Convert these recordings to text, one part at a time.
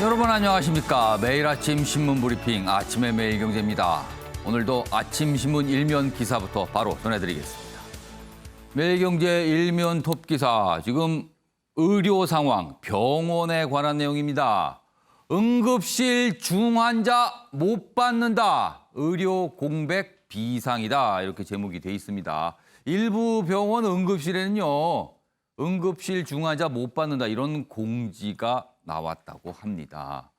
여러분 안녕하십니까. 매일 아침 신문 브리핑 아침의 매일경제입니다. 오늘도 아침 신문 일면 기사부터 바로 전해드리겠습니다. 매일경제 일면 톱 기사, 지금 의료 상황, 병원에 관한 내용입니다. 응급실 중환자 못 받는다. 의료 공백 비상이다. 이렇게 제목이 돼 있습니다. 일부 병원 응급실에는요, 응급실 중환자 못 받는다. 이런 공지가 나왔다고 합니다.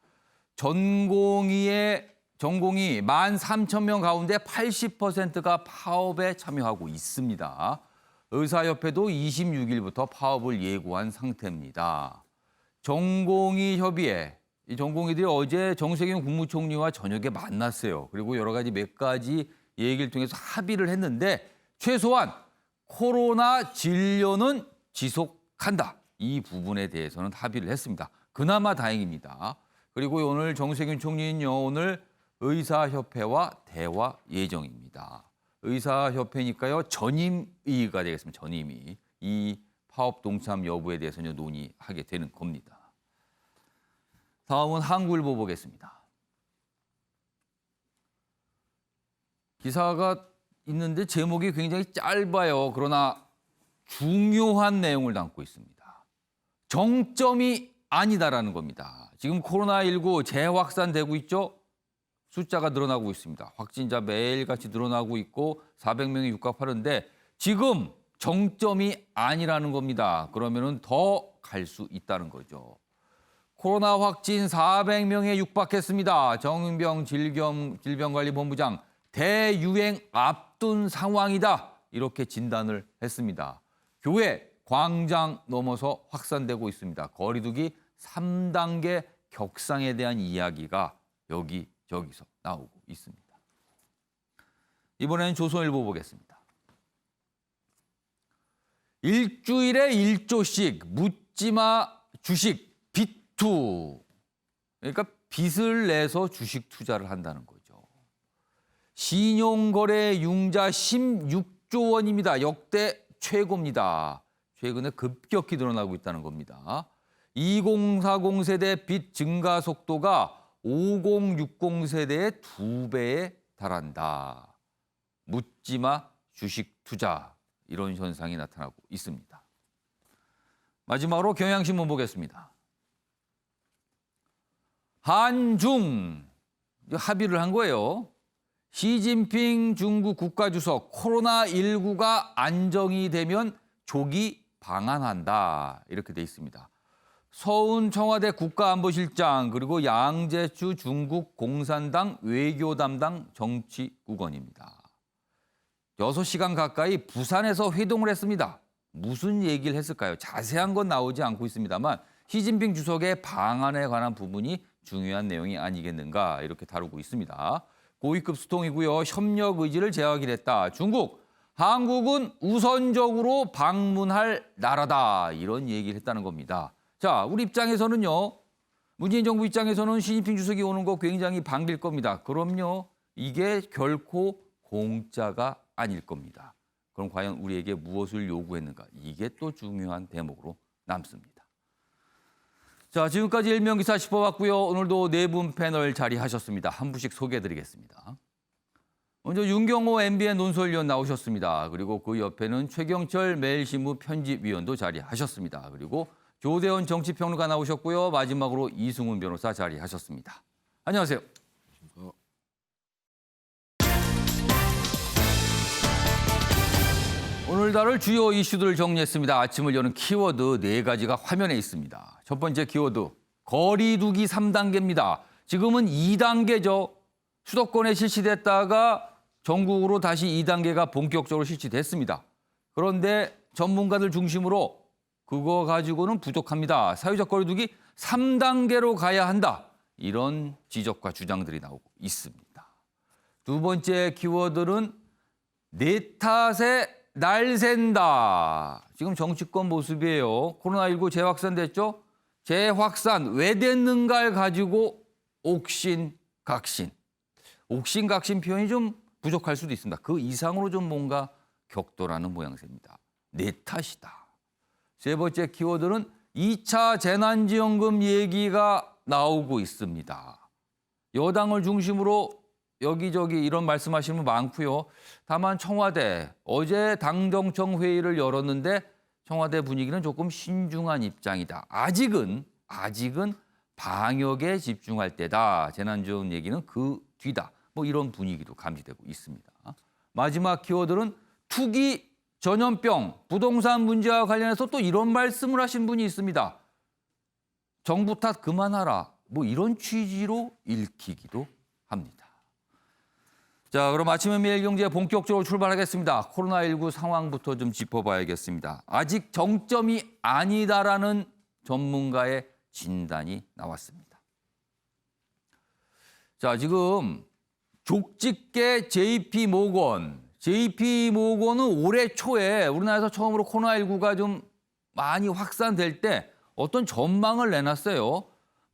전공의 13,000명 가운데 80%가 파업에 참여하고 있습니다. 의사협회도 26일부터 파업을 예고한 상태입니다. 전공의 협의회, 이 전공의들이 어제 정세균 국무총리와 저녁에 만났어요. 그리고 여러 가지 몇 가지 얘기를 통해서 합의를 했는데 최소한 코로나 진료는 지속한다. 이 부분에 대해서는 합의를 했습니다. 그나마 다행입니다. 그리고 오늘 정세균 총리는요, 오늘 의사협회와 대화 예정입니다. 의사협회니까요, 전임의가 되겠습니다. 전임의. 이 파업 동참 여부에 대해서는 논의하게 되는 겁니다. 다음은 한국일보 보겠습니다. 기사가 있는데 제목이 굉장히 짧아요. 그러나 중요한 내용을 담고 있습니다. 정점이 아니다라는 겁니다. 지금 코로나19 재확산되고 있죠? 숫자가 늘어나고 있습니다. 확진자 매일같이 늘어나고 있고 400명이 육박하는데 지금 정점이 아니라는 겁니다. 그러면은 더 갈 수 있다는 거죠. 코로나 확진 400명에 육박했습니다. 정은병 질병관리본부장 대유행 앞둔 상황이다. 이렇게 진단을 했습니다. 교회, 광장 넘어서 확산되고 있습니다. 거리두기 3단계 격상에 대한 이야기가 여기저기서 나오고 있습니다. 이번에는 조선일보 보겠습니다. 일주일에 1조씩 묻지마 주식 빚투. 그러니까 빚을 내서 주식 투자를 한다는 거죠. 신용거래 융자 16조 원입니다. 역대 최고입니다. 최근에 급격히 늘어나고 있다는 겁니다. 2040 세대 빚 증가 속도가 5060 세대의 2배에 달한다. 묻지마 주식 투자, 이런 현상이 나타나고 있습니다. 마지막으로 경향신문 보겠습니다. 한중 합의를 한 거예요. 시진핑 중국 국가주석 코로나19가 안정이 되면 조기 방한한다. 이렇게 돼 있습니다. 서훈 청와대 국가안보실장 그리고 양재추 중국 공산당 외교 담당 정치국원입니다. 6시간 가까이 부산에서 회동을 했습니다. 무슨 얘기를 했을까요? 자세한 건 나오지 않고 있습니다만 시진핑 주석의 방한에 관한 부분이 중요한 내용이 아니겠는가 이렇게 다루고 있습니다. 고위급 소통이고요. 협력 의지를 제어하기로 했다. 중국, 한국은 우선적으로 방문할 나라다. 이런 얘기를 했다는 겁니다. 자, 우리 입장에서는요. 문재인 정부 입장에서는 시진핑 주석이 오는 거 굉장히 반길 겁니다. 그럼요. 이게 결코 공짜가 아닐 겁니다. 그럼 과연 우리에게 무엇을 요구했는가? 이게 또 중요한 대목으로 남습니다. 자, 지금까지 일면기사 짚어봤고요. 오늘도 네 분 패널 자리하셨습니다. 한 분씩 소개해드리겠습니다. 먼저 윤경호 MBN 논설위원 나오셨습니다. 그리고 그 옆에는 최경철 매일신문 편집위원도 자리하셨습니다. 그리고 조대원 정치평론가 나오셨고요. 마지막으로 이승훈 변호사 자리하셨습니다. 안녕하세요. 오늘 다룰 주요 이슈들을 정리했습니다. 아침을 여는 키워드 4가지가 화면에 있습니다. 첫 번째 키워드, 거리두기 3단계입니다. 지금은 2단계죠. 수도권에 실시됐다가 전국으로 다시 2단계가 본격적으로 실시됐습니다. 그런데 전문가들 중심으로 그거 가지고는 부족합니다. 사회적 거리두기 3단계로 가야 한다. 이런 지적과 주장들이 나오고 있습니다. 두 번째 키워드는 내 탓에 날 샌다. 지금 정치권 모습이에요. 코로나19 재확산됐죠? 재확산 왜 됐는가를 가지고 옥신각신. 옥신각신 표현이 좀 부족할 수도 있습니다. 그 이상으로 좀 뭔가 격돌하는 모양새입니다. 내 탓이다. 세 번째 키워드는 2차 재난지원금 얘기가 나오고 있습니다. 여당을 중심으로 여기저기 이런 말씀하시는 분 많고요. 다만 청와대 어제 당정청 회의를 열었는데 청와대 분위기는 조금 신중한 입장이다. 아직은 방역에 집중할 때다. 재난지원 얘기는 그 뒤다. 뭐 이런 분위기도 감지되고 있습니다. 마지막 키워드는 투기 전염병, 부동산 문제와 관련해서 또 이런 말씀을 하신 분이 있습니다. 정부 탓 그만하라. 뭐 이런 취지로 읽히기도 합니다. 자, 그럼 아침에 매일경제 본격적으로 출발하겠습니다. 코로나19 상황부터 좀 짚어봐야겠습니다. 아직 정점이 아니다라는 전문가의 진단이 나왔습니다. 자, 지금 족집게 JP모건은 올해 초에 우리나라에서 처음으로 코로나19가 좀 많이 확산될 때 어떤 전망을 내놨어요.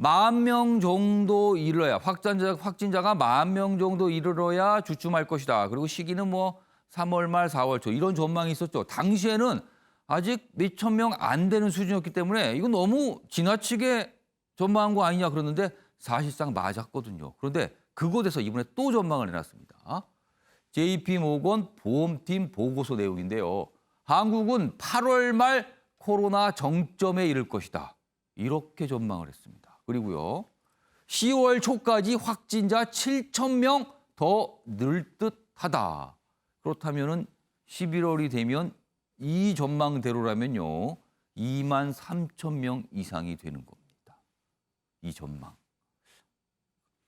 10,000명 정도 이르러야 확진자가 10,000명 정도 이르러야 주춤할 것이다. 그리고 시기는 뭐 3월 말 4월 초 이런 전망이 있었죠. 당시에는 아직 몇천 명 안 되는 수준이었기 때문에 이건 너무 지나치게 전망한 거 아니냐 그러는데 사실상 맞았거든요. 그런데 그곳에서 이번에 또 전망을 내놨습니다. JP모건 보험팀 보고서 내용인데요. 한국은 8월 말 코로나 정점에 이를 것이다. 이렇게 전망을 했습니다. 그리고요. 10월 초까지 확진자 7,000명 더 늘 듯하다. 그렇다면은 11월이 되면 이 전망대로라면요. 23,000명 이상이 되는 겁니다. 이 전망.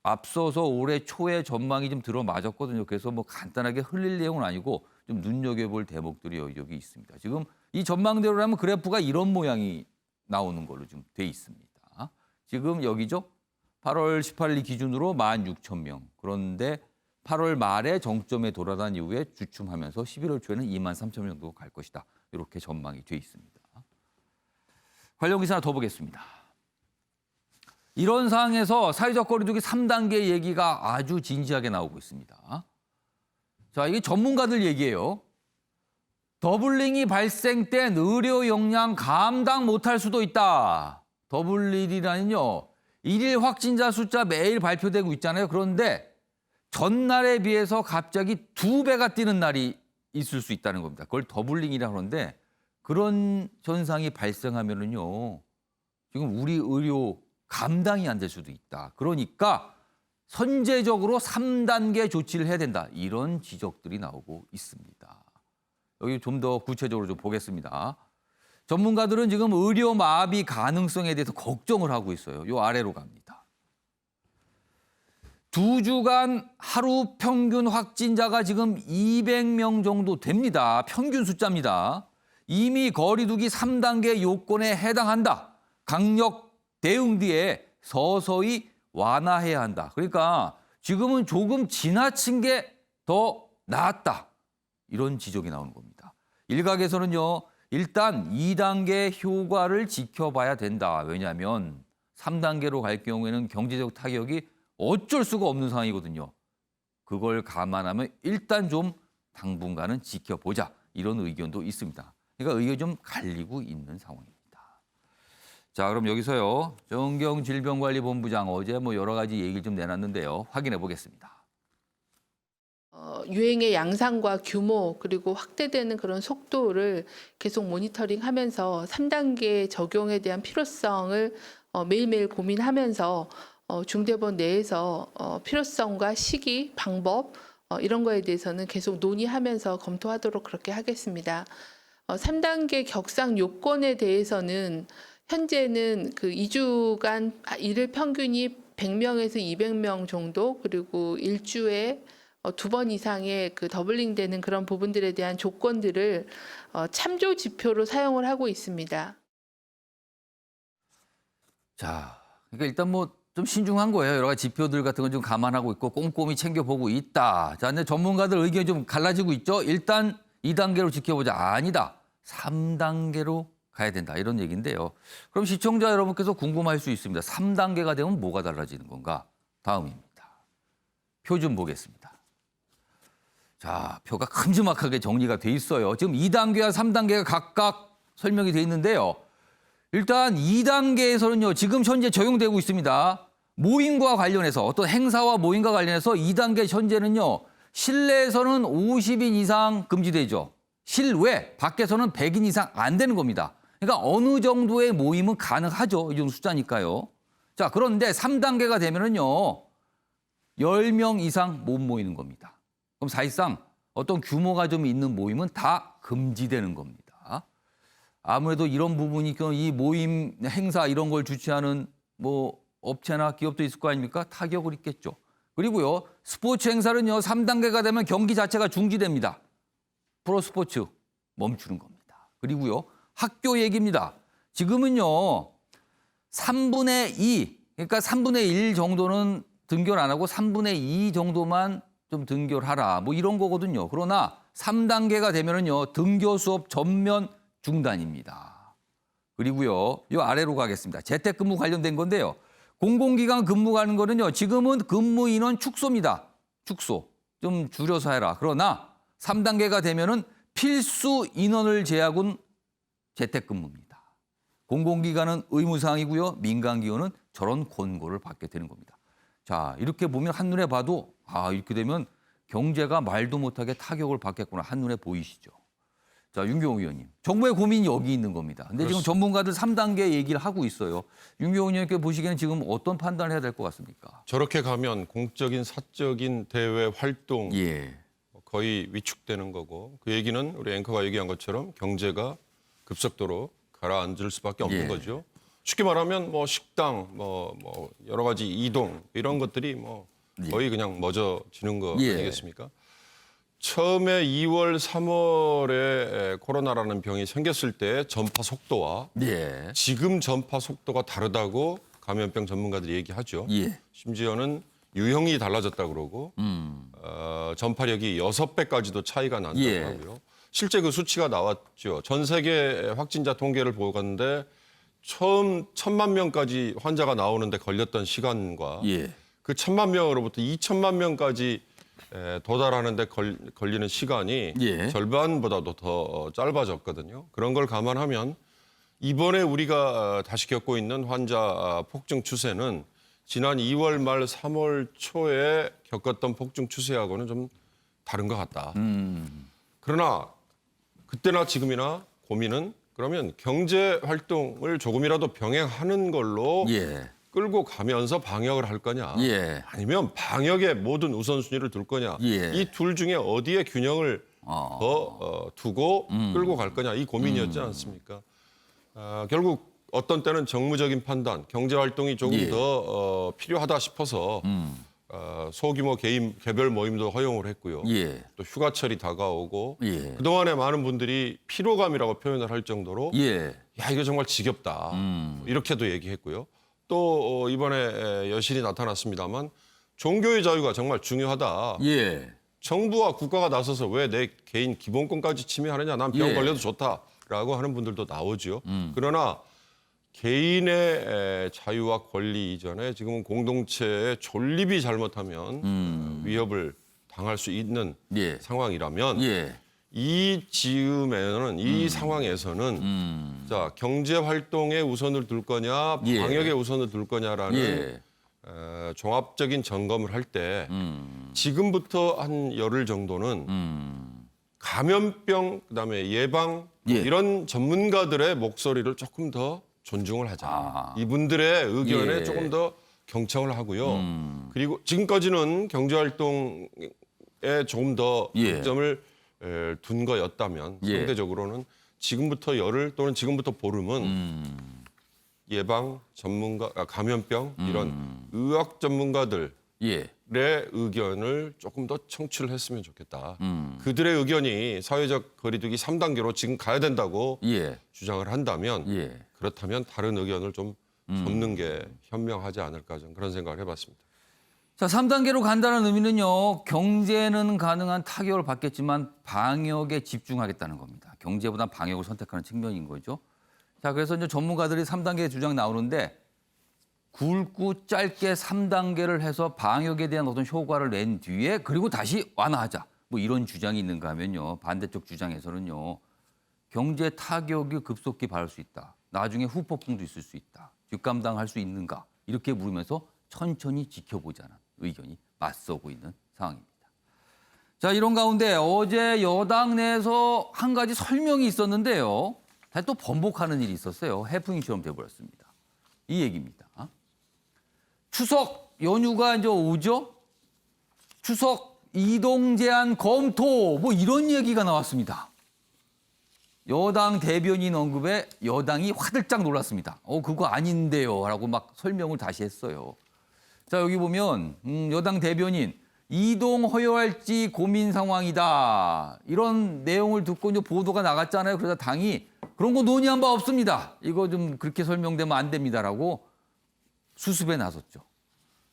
앞서서 올해 초에 전망이 좀 들어맞았거든요. 그래서 뭐 간단하게 흘릴 내용은 아니고 좀 눈여겨볼 대목들이 여기 있습니다. 지금 이 전망대로라면 그래프가 이런 모양이 나오는 걸로 좀 돼 있습니다. 지금 여기죠. 8월 18일 기준으로 16,000명. 그런데 8월 말에 정점에 돌아단 이후에 주춤하면서 11월 초에는 23,000명 정도 갈 것이다. 이렇게 전망이 돼 있습니다. 관련 기사 하나 더 보겠습니다. 이런 상황에서 사회적 거리두기 3단계 얘기가 아주 진지하게 나오고 있습니다. 자, 이게 전문가들 얘기예요. 더블링이 발생된 의료 역량 감당 못할 수도 있다. 더블링이라는요. 일일 확진자 숫자 매일 발표되고 있잖아요. 그런데 전날에 비해서 갑자기 2배가 뛰는 날이 있을 수 있다는 겁니다. 그걸 더블링이라고 하는데 그런 현상이 발생하면은요. 지금 우리 의료 감당이 안 될 수도 있다. 그러니까 선제적으로 3단계 조치를 해야 된다. 이런 지적들이 나오고 있습니다. 여기 좀 더 구체적으로 좀 보겠습니다. 전문가들은 지금 의료 마비 가능성에 대해서 걱정을 하고 있어요. 요 아래로 갑니다. 2주간 하루 평균 확진자가 지금 200명 정도 됩니다. 평균 숫자입니다. 이미 거리두기 3단계 요건에 해당한다. 강력 대응 뒤에 서서히 완화해야 한다. 그러니까 지금은 조금 지나친 게 더 낫다. 이런 지적이 나오는 겁니다. 일각에서는요. 일단 2단계 효과를 지켜봐야 된다. 왜냐하면 3단계로 갈 경우에는 경제적 타격이 어쩔 수가 없는 상황이거든요. 그걸 감안하면 일단 좀 당분간은 지켜보자. 이런 의견도 있습니다. 그러니까 의견이 좀 갈리고 있는 상황입니다. 자, 그럼 여기서요. 정경질병관리본부장 어제 뭐 여러 가지 얘기를 좀 내놨는데요. 확인해 보겠습니다. 유행의 양상과 규모 그리고 확대되는 그런 속도를 계속 모니터링하면서 3단계 적용에 대한 필요성을 매일매일 고민하면서 중대본 내에서 필요성과 시기, 방법 이런 거에 대해서는 계속 논의하면서 검토하도록 그렇게 하겠습니다. 3단계 격상 요건에 대해서는 현재는 그 2주간 일일 평균이 100명에서 200명 정도 그리고 일주에 2번 이상의 그 더블링 되는 그런 부분들에 대한 조건들을 참조 지표로 사용을 하고 있습니다. 자, 그러니까 일단 뭐 좀 신중한 거예요. 여러 가지 지표들 같은 건 좀 감안하고 있고 꼼꼼히 챙겨보고 있다. 자, 근데 전문가들 의견이 좀 갈라지고 있죠. 일단 2단계로 지켜보자. 아니다. 3단계로 가야 된다. 이런 얘기인데요. 그럼 시청자 여러분께서 궁금할 수 있습니다. 3단계가 되면 뭐가 달라지는 건가? 다음입니다. 표 좀 보겠습니다. 자, 표가 큼지막하게 정리가 돼 있어요. 지금 2단계와 3단계가 각각 설명이 돼 있는데요. 일단 2단계에서는요. 지금 현재 적용되고 있습니다. 모임과 관련해서 어떤 행사와 모임과 관련해서 2단계 현재는요. 실내에서는 50인 이상 금지되죠. 실외, 밖에서는 100인 이상 안 되는 겁니다. 그러니까 어느 정도의 모임은 가능하죠. 이 정도 숫자니까요. 자, 그런데 3단계가 되면은요. 10명 이상 못 모이는 겁니다. 그럼 사실상 어떤 규모가 좀 있는 모임은 다 금지되는 겁니다. 아무래도 이런 부분이 이 모임 행사 이런 걸 주최하는 뭐 업체나 기업도 있을 거 아닙니까? 타격을 입겠죠. 그리고요. 스포츠 행사는요. 3단계가 되면 경기 자체가 중지됩니다. 프로스포츠 멈추는 겁니다. 그리고요. 학교 얘기입니다. 지금은요. 3분의 2, 그러니까 3분의 1 정도는 등교를 안 하고 3분의 2 정도만 좀 등교를 하라. 뭐 이런 거거든요. 그러나 3단계가 되면은요. 등교 수업 전면 중단입니다. 그리고요. 요 아래로 가겠습니다. 재택근무 관련된 건데요. 공공기관 근무하는 거는요. 지금은 근무 인원 축소입니다. 축소. 좀 줄여서 해라. 그러나 3단계가 되면은 필수 인원을 제약은 재택근무입니다. 공공기관은 의무사항이고요. 민간기관은 저런 권고를 받게 되는 겁니다. 자, 이렇게 보면 한눈에 봐도 이렇게 되면 경제가 말도 못하게 타격을 받겠구나. 한눈에 보이시죠. 자, 윤경호 의원님. 정부의 고민이 여기 있는 겁니다. 근데 지금 전문가들 3단계 얘기를 하고 있어요. 윤경호 의원님께 보시기에는 지금 어떤 판단을 해야 될 것 같습니까? 저렇게 가면 공적인 사적인 대외 활동 거의 위축되는 거고 그 얘기는 우리 앵커가 얘기한 것처럼 경제가 급속도로 가라앉을 수밖에 없는 거죠. 쉽게 말하면 뭐 식당, 뭐 여러 가지 이동 이런 것들이 뭐 거의 그냥 멎어지는 거 아니겠습니까? 처음에 2월, 3월에 코로나라는 병이 생겼을 때 전파 속도와 지금 전파 속도가 다르다고 감염병 전문가들이 얘기하죠. 심지어는 유형이 달라졌다고 그러고 전파력이 6배까지도 차이가 난다고 하고요. 실제 그 수치가 나왔죠. 전 세계 확진자 통계를 보았는데 처음 1,000만 명까지 환자가 나오는데 걸렸던 시간과 그 1,000만 명으로부터 2천만 명까지 도달하는데 걸리는 시간이 절반보다도 더 짧아졌거든요. 그런 걸 감안하면 이번에 우리가 다시 겪고 있는 환자 폭증 추세는 지난 2월 말 3월 초에 겪었던 폭증 추세하고는 좀 다른 것 같다. 그러나 그때나 지금이나 고민은 그러면 경제 활동을 조금이라도 병행하는 걸로 끌고 가면서 방역을 할 거냐 아니면 방역에 모든 우선순위를 둘 거냐 이 둘 중에 어디에 균형을 더 두고 끌고 갈 거냐 이 고민이었지 않습니까? 결국 어떤 때는 정무적인 판단, 경제 활동이 조금 더 필요하다 싶어서 소규모 개별 모임도 허용을 했고요. 또 휴가철이 다가오고 그동안에 많은 분들이 피로감이라고 표현을 할 정도로 야 이거 정말 지겹다 이렇게도 얘기했고요. 또 이번에 여실히 나타났습니다만 종교의 자유가 정말 중요하다. 정부와 국가가 나서서 왜 내 개인 기본권까지 침해하느냐. 난 병 걸려도 좋다라고 하는 분들도 나오죠. 그러나 개인의 자유와 권리 이전에 지금은 공동체의 존립이 잘못하면 위협을 당할 수 있는 상황이라면 이 즈음에는 이 상황에서는 자 경제 활동에 우선을 둘 거냐 방역에 우선을 둘 거냐라는 종합적인 점검을 할 때 지금부터 한 열흘 정도는 감염병 그다음에 예방 이런 전문가들의 목소리를 조금 더 존중을 하자. 이분들의 의견에 조금 더 경청을 하고요. 그리고 지금까지는 경제 활동에 조금 더 중점을 둔 거였다면 상대적으로는 지금부터 열흘 또는 지금부터 보름은 예방 전문가, 감염병 이런 의학 전문가들의 의견을 조금 더 청취를 했으면 좋겠다. 그들의 의견이 사회적 거리두기 3단계로 지금 가야 된다고 주장을 한다면 그렇다면 다른 의견을 좀 접는 게 현명하지 않을까 좀 그런 생각을 해봤습니다. 자, 3단계로 간다는 의미는요. 경제는 가능한 타격을 받겠지만 방역에 집중하겠다는 겁니다. 경제보다 방역을 선택하는 측면인 거죠. 자, 그래서 이제 전문가들이 3단계 주장 나오는데 굵고 짧게 3단계를 해서 방역에 대한 어떤 효과를 낸 뒤에 그리고 다시 완화하자. 뭐 이런 주장이 있는가 하면요. 반대쪽 주장에서는요. 경제 타격이 급속히 받을 수 있다. 나중에 후폭풍도 있을 수 있다. 뒷감당할 수 있는가? 이렇게 물으면서 천천히 지켜보자는 의견이 맞서고 있는 상황입니다. 자, 이런 가운데 어제 여당 내에서 한 가지 설명이 있었는데요. 다시 또 번복하는 일이 있었어요. 해프닝처럼 돼버렸습니다. 이 얘기입니다. 추석 연휴가 이제 오죠? 추석 이동 제한 검토 뭐 이런 얘기가 나왔습니다. 여당 대변인 언급에 여당이 화들짝 놀랐습니다. 그거 아닌데요 라고 막 설명을 다시 했어요. 자, 여기 보면 여당 대변인 이동 허용할지 고민 상황이다. 이런 내용을 듣고 이제 보도가 나갔잖아요. 그래서 당이 그런 거 논의한 바 없습니다. 이거 좀 그렇게 설명되면 안 됩니다라고 수습에 나섰죠.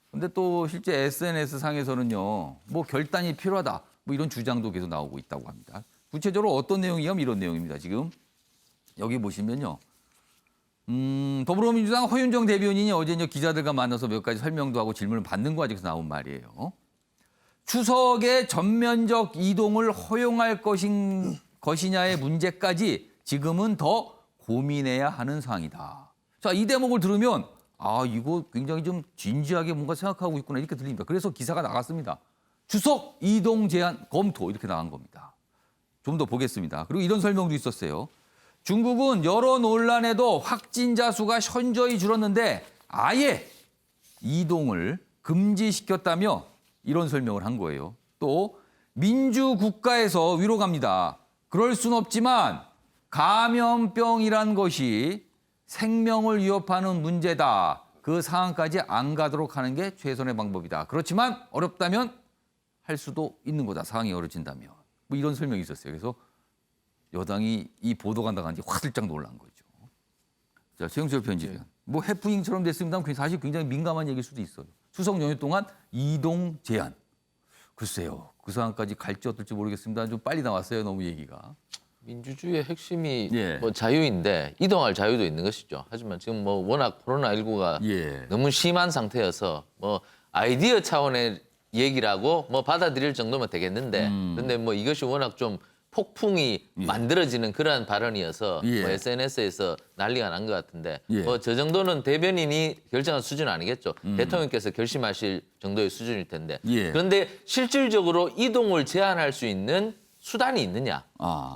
근데 또 실제 SNS 상에서는요, 뭐 결단이 필요하다. 뭐 이런 주장도 계속 나오고 있다고 합니다. 구체적으로 어떤 내용이냐면 이런 내용입니다. 지금 여기 보시면요. 더불어민주당 허윤정 대변인이 어제 이제 기자들과 만나서 몇 가지 설명도 하고 질문을 받는 과정에서 나온 말이에요. 추석의 전면적 이동을 허용할 것이냐의 문제까지 지금은 더 고민해야 하는 사항이다. 자, 이 대목을 들으면 이거 굉장히 좀 진지하게 뭔가 생각하고 있구나 이렇게 들립니다. 그래서 기사가 나갔습니다. 추석 이동 제한 검토 이렇게 나간 겁니다. 좀 더 보겠습니다. 그리고 이런 설명도 있었어요. 중국은 여러 논란에도 확진자 수가 현저히 줄었는데 아예 이동을 금지시켰다며 이런 설명을 한 거예요. 또 민주국가에서 위로 갑니다. 그럴 순 없지만 감염병이란 것이 생명을 위협하는 문제다. 그 상황까지 안 가도록 하는 게 최선의 방법이다. 그렇지만 어렵다면 할 수도 있는 거다. 상황이 어려진다면. 뭐 이런 설명이 있었어요. 그래서 여당이 이 보도가 나간 지 화들짝 놀란 거죠. 자, 최영철 편집위원. 뭐 해프닝처럼 됐습니다만 사실 굉장히 민감한 얘기일 수도 있어요. 추석 연휴 동안 이동 제한. 글쎄요. 그 상황까지 갈지 어떨지 모르겠습니다. 좀 빨리 나왔어요. 너무 얘기가. 민주주의의 핵심이 예. 뭐 자유인데 이동할 자유도 있는 것이죠. 하지만 지금 뭐 워낙 코로나19가 예. 너무 심한 상태여서 뭐 아이디어 차원의 얘기라고 뭐 받아들일 정도면 되겠는데 그런데 뭐 이것이 워낙 좀 폭풍이 만들어지는 그러한 발언이어서 예. 뭐 SNS에서 난리가 난 것 같은데 예. 뭐 저 정도는 대변인이 결정한 수준은 아니겠죠. 대통령께서 결심하실 정도의 수준일 텐데 예. 그런데 실질적으로 이동을 제한할 수 있는 수단이 있느냐.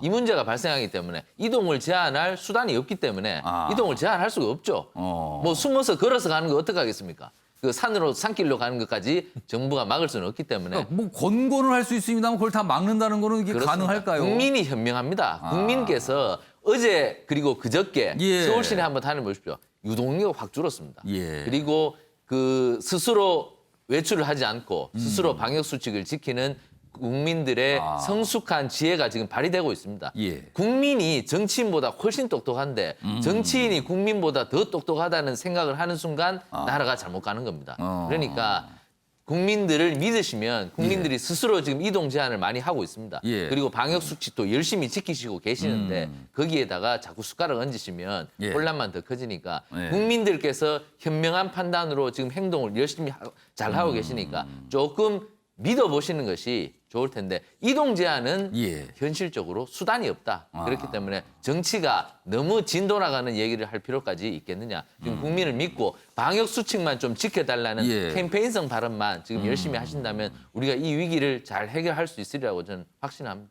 이 문제가 발생하기 때문에 이동을 제한할 수단이 없기 때문에 이동을 제한할 수가 없죠. 뭐 숨어서 걸어서 가는 거 어떻게 하겠습니까? 그 산길로 가는 것까지 정부가 막을 수는 없기 때문에. 뭐 권고는 할 수 있습니다만 그걸 다 막는다는 거는 이게 그렇습니다. 가능할까요? 국민이 현명합니다. 국민께서 어제 그리고 그저께 예. 서울 시내 한번 다녀보십시오. 유동인구가 확 줄었습니다. 예. 그리고 그 스스로 외출을 하지 않고 스스로 방역 수칙을 지키는 국민들의 성숙한 지혜가 지금 발휘되고 있습니다. 예. 국민이 정치인보다 훨씬 똑똑한데 정치인이 국민보다 더 똑똑하다는 생각을 하는 순간 나라가 잘못 가는 겁니다. 그러니까 국민들을 믿으시면 국민들이 스스로 지금 이동 제한을 많이 하고 있습니다. 예. 그리고 방역 수칙도 열심히 지키시고 계시는데 거기에다가 자꾸 숟가락 얹으시면 예. 혼란만 더 커지니까 예. 국민들께서 현명한 판단으로 지금 행동을 열심히 잘 하고 계시니까 조금 믿어보시는 것이 좋을 텐데 이동 제한은 예. 현실적으로 수단이 없다. 그렇기 때문에 정치가 너무 진도 나가는 얘기를 할 필요까지 있겠느냐. 지금 국민을 믿고 방역 수칙만 좀 지켜달라는 예. 캠페인성 발언만 지금 열심히 하신다면 우리가 이 위기를 잘 해결할 수 있으리라고 저는 확신합니다.